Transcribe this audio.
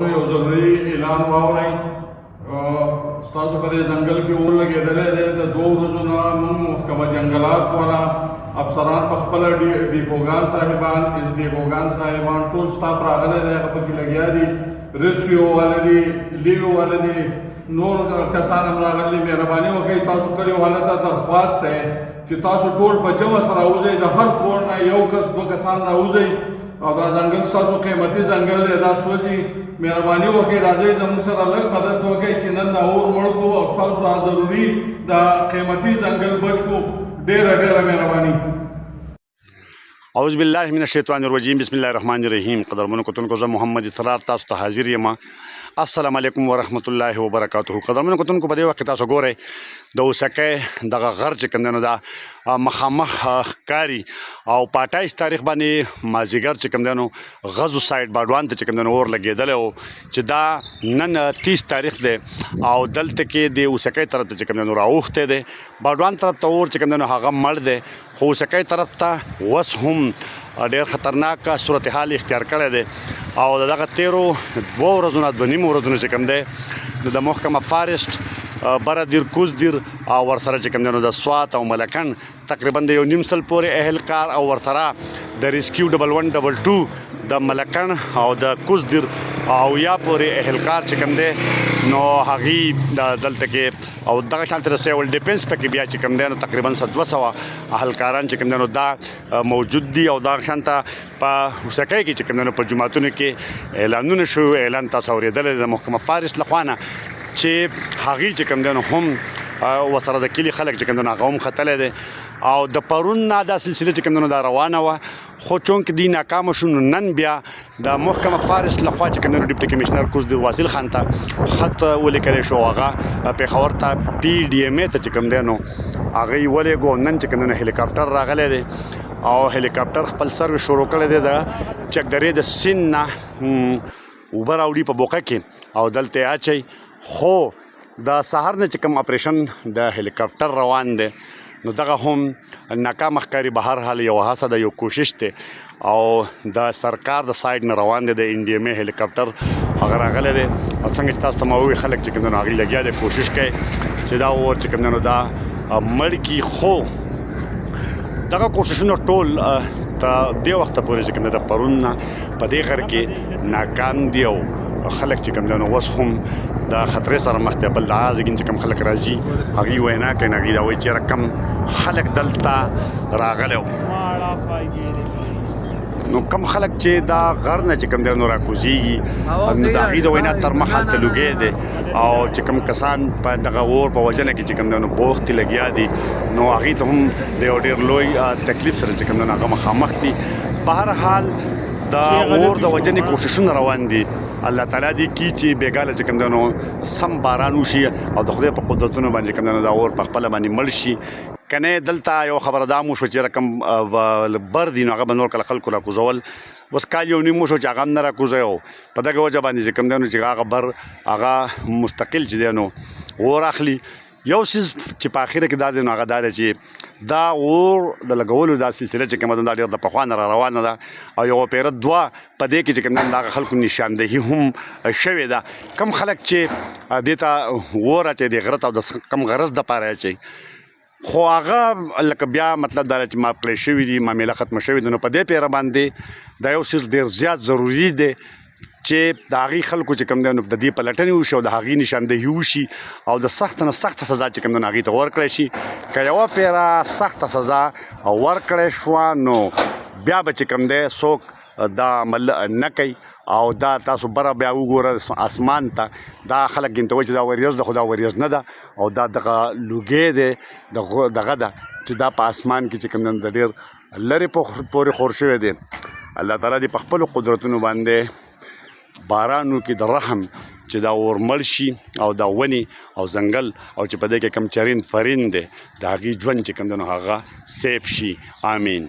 یو ضروري اعلان واورئ. ستاسو په دې ځنګل کې اور لګېدلی دی. د 2 ورځو نه موږ محکمه جنګلات والا افسران په خپله ډیپوګان صاحبان اس ډیپوګان صاحبان ټول سټاف راغلی دی، هغه پکې لګیا دي، ریسکیو والا دي، لیو والا دي، نور کسان هم راغلي. مهرباني وکړئ، تاسو کلیو والا ته درخواست دی چې تاسو ټول په جمع سره راوځئ، د هر کور نه 1 کس 2 کسان راوځئ او دا ځنګل ستاسو قیمتي ځنګل دی، دا سوځي. مهرباني وکړئ راځئ زموږ سره لږ مدد وکړئ چې نن دا اور مړ کړو او ستاسو دا ضروري دا قیمتي ځنګل بچ کړو. ډېره ډېره مهرباني. اعوذ بالله من الشیطان الرجیم. بسم الله الرحمن الرحیم. قدرمنو کتونکو زه محمد اسرار تاسو ته حاضر یم. السلام علیکم ورحمۃ اللہ وبرکاتہ. قدرمنو کتونکو په دې وخت تاسو ګورئ د اوسکۍ دغه غر چې کوم دی نو دا مخامخ ښکاري او په 28 تاریخ باندې مازدیګر چې کوم دی نو غزو سایډ باډوان ته چې کوم دی نو اور لګېدلی و چې دا نن 30 تاریخ دی او دلته کې د اوسکۍ طرف ته چې کوم دی نو راوښتی دی. باډوان طرف ته اور چې کوم دی نو هغه مړ دی، خو اوسکۍ طرف ته اوس هم ډېر خطرناک صورتحال اختیار کړی دی او دغه 13 ورځو نه 2 نیمو ورځو نه چې کوم دی نو د محکمه فارسټ بره دیر کوز دیر او ورسره چې کوم دی نو د سوات او ملکن تقریبا د 1 نیم سل پورې اهلکار او ورسره د ریسکیو 1122 د ملکن او د کوز دیر او یا پورې اهلکار چې کوم دی نو هغې دلته کې او دغه شانته د سیول ډیفینس پکې بیا چې کوم دی نو تقریبا 200 اهلکاران چې کوم دی نو دا موجود دي او دغه شانته په اوسکۍ کې چې کوم دی نو په جوماتونو کې اعلانونه شو. اعلان تاسو اورېدلی د محکمه فارسټ لخوا نه چې هغې چې کوم دی نو هم ورسره د کلي خلک چې کوم دی نو هغه هم ختلی دی او د پرون نه دا سلسله چې کوم دی نو دا روانه وه، خو چونکې دوی ناکامه شو نو نن بیا د محکمه فارسټ لخوا چې کوم دی نو ډیپټي کمیشنر کوزدیر واصل خان ته خط ولیکلی شو، هغه پېښور ته PDMA ته چې کوم دی نو هغه یې ولېږو. نن چې کوم دی نو هلیکاپټر راغلی دی او هلیکاپټر خپل سروس شروع کړی دی د چکدرې د سیند نه اوبه راوړي په بوقه کې او دلته یې اچوي. خو د سهار نه چې کوم اپریشن د هلیکاپټر روان دی نو دغه هم ناکام ښکاري. به هر حال یو هڅه ده، یو کوشش دی او د سرکار د سایډ نه روان دی د NDMA هلیکاپټر هغه راغلی دی او څنګه چې تاسو ته ما وویل خلک چې کوم دی نو هغې لګیا دی کوشش کوي چې دا اور چې کوم دی نو دا مړ کړي. خو دغه کوششونه ټول تر دې وخته پورې چې کوم دی د پرون نه په دې غر کې ناکام دي او خلک چې کوم دی نو اوس هم د خطرې سره مخ دی. بل د ځګین چې کوم خلک راځي هغې وینا کوي، هغې دا وایي چېرې کم خلک دلته راغلی وو. نو کم خلک چې دا غر نه چې کوم دی نو راکوزېږي نو د هغې د وینا تر مخ هلته لوګی دی او چې کوم کسان په دغه اور په وژنه کې چې کوم دی نو بوختې لګیا دي نو هغې ته هم د یو ډېر لوی تکلیف سره چې کوم دی نو هغه مخامخ دي. په هر حال د اور د وژنې کوششونه روان دي. الله تعالی دې کړي چې بېګاله چې کوم دی نو سم باران وشي او د خدای په قدرتونو باندې کوم دی نو دا اور په خپله باندې مړ شي. که نه دلته یو خبره دا مو شوه چې رقم بر دي نو هغه به نور کله خلکو راکوزول. اوس کال 1 نیم وشو چې هغه هم نه راکوزوي او په دغه وجه باندې چې کوم دی نو چې هغه بر هغه مستقل چې دی نو اور اخلي. یو څیز چې په اخره کې دا دی نو هغه دا دی چې دا اور د لګولو دا سلسله چې کومه ده دا ډېر د پخوا نه را روانه ده او یوه پیره 2 په دې کې چې کوم دی د هغه خلکو نشاندهي هم شوې ده. کم خلک چې دې ته اور اچوي د غره ته او د کم غرض دپاره اچوي، خو هغه لکه بیا مطلب دا چې معقلی شوي دي، معامله ختمه شوې ده. نو په دې پیره باندې دا یو څیز ډېر زیات ضروري دی چې د هغې خلکو چې کوم دی نو د دې پلټنې وشي او د هغې نشاندهي وشي او د سخته نه سخته سزا چې کوم دی نو هغې ته ورکړی شي. که یوه پیره سخته سزا ورکړی شوه نو بیا به چې کوم دی څوک دا عمل نه کوي او دا تاسو بره بیا وګوره اسمان ته دا خلک ګنته وایي چې دا وریځ ده، خو دا وریځ نه ده او دا دغه لوګی دی دغه ده چې دا په اسمان کې چې کوم دی د ډېر لرې پورې خور شوی دی. الله تعالی دې په خپلو قدرتونو باندې بارانو کې د رحم چې دا اور مړ شي او دا ونې او ځنګل او چې په دې کې کم چرین فرین دی د هغې ژوند چې کوم دی نو هغه سیف شي. آمین.